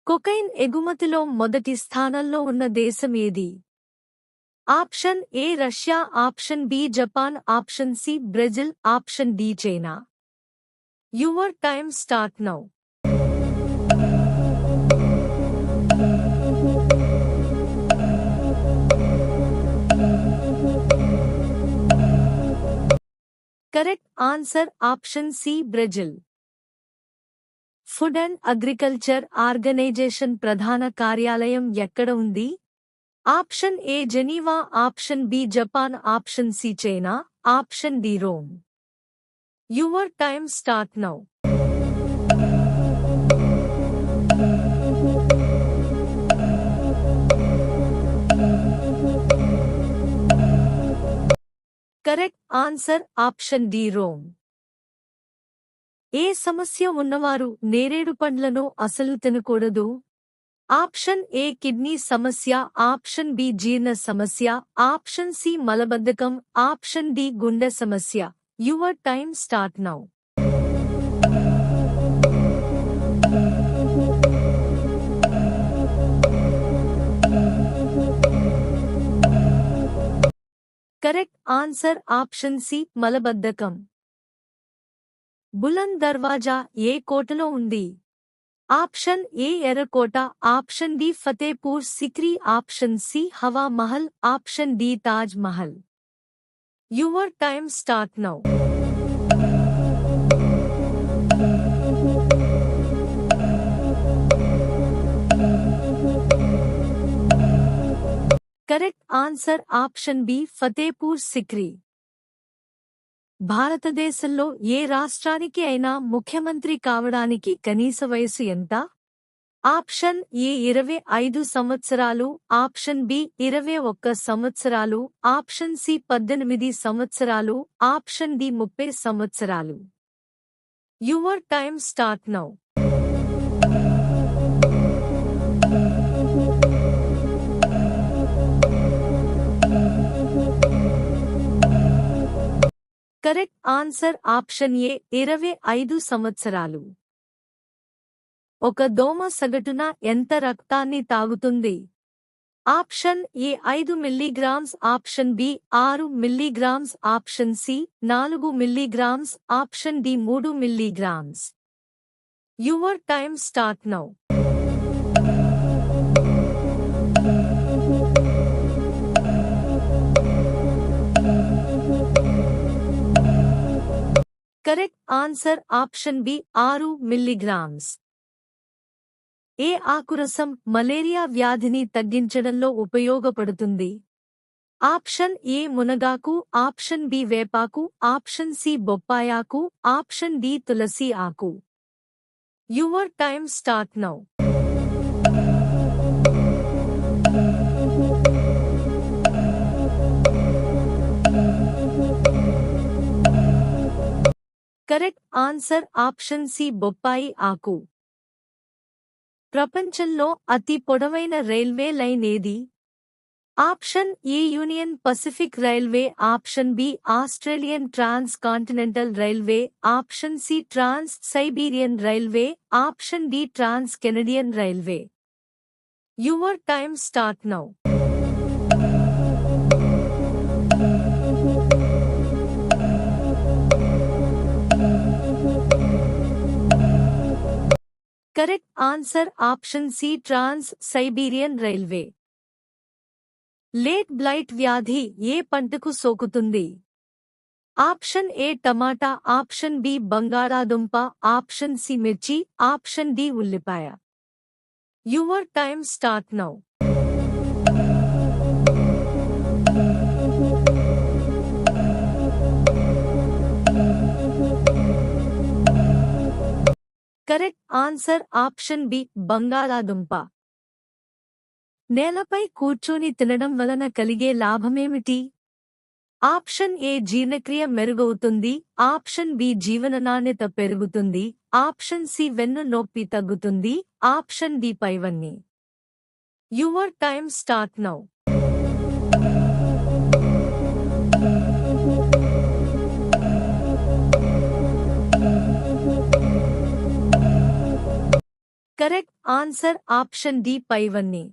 Cocaine ఎగుమతిలో మొదటి స్థానంలో ఉన్న దేశం ఏది? Option A Russia, option B Japan, option C Brazil, option D China. Your time start now. Correct answer option C Brazil. Food and agriculture organization ప్రధాన కార్యాలయం ఎక్కడ ఉంది? Option A Geneva, option B Japan, option C China, option D Rome. Your time start now. Correct answer option D Rome. ఏ సమస్య ఉన్నవారు నేరేడు పండ్లను అసలు తినకూడదు? ఆప్షన్ ఏ కిడ్నీ సమస్య, ఆప్షన్ బి జీర్ణ సమస్య, ఆప్షన్ సి మలబద్ధకం, ఆప్షన్ డి గుండె సమస్య. Your time start now. Correct answer option C మలబద్ధకం. బులంద్ దర్వాజా ఏ కోటలో ఉంది? ఆప్షన్ ఏ ఎర్రకోట, option D Fatehpur Sikri, option C Hawa Mahal, option D Taj Mahal. Your time start now. Correct answer option B Fatehpur Sikri. భారతదేశంలో ఏ రాష్ట్రానికి అయినా ముఖ్యమంత్రి కావడానికి కనీస వయసు ఎంత? ఆప్షన్ ఏ 25 సంవత్సరాలు, ఆప్షన్ బి 21 సంవత్సరాలు, ఆప్షన్ సి 18 సంవత్సరాలు, ఆప్షన్ డి 30 సంవత్సరాలు. Your time start now. Correct answer option A 25 సంవత్సరాలు. ఒక దోమ సగటున ఎంత రక్తాన్ని తాగుతుంది? Option A 5 milligrams, option B 6 milligrams, option C 4 milligrams, option D 3 milligrams. Your time start now. Correct answer option B 6 milligrams. ఏ ఆకురసం మలేరియా వ్యాధిని తగ్గించడంలో ఉపయోగపడుతుంది? ఆప్షన్ ఏ మునగాకు, ఆప్షన్ బి వేపాకు, ఆప్షన్ సి బొప్పాయాకు, ఆప్షన్ డి తులసి ఆకు. Your time start now. Correct answer option C బొప్పాయి ఆకు. ప్రపంచంలో అతి పొడవైన రైల్వే లైన్ ఏది? Option A union pacific railway, option B Australian transcontinental railway, option C trans Siberian railway, option D trans Canadian railway. Your time start now. Correct answer option C trans Siberian railway. Late blight వ్యాధి ఏ పంటకు సోకుతుంది? Option A టమాటా, option B బంగాళాదుంప, option C మిర్చి, option D ఉల్లిపాయ. Your time start now. Correct answer option B బంగాళాదుంప. నేలపై కూర్చొని తినడం వలన కలిగే లాభమేమిటి? ఆప్షన్ ఏ జీర్ణక్రియ మెరుగవుతుంది, ఆప్షన్ బి జీవన నాణ్యత పెరుగుతుంది, ఆప్షన్ సి వెన్ను నొప్పి తగ్గుతుంది, ఆప్షన్ డి పైవన్నీ. Your time start now. Correct answer option D పైవన్నీ.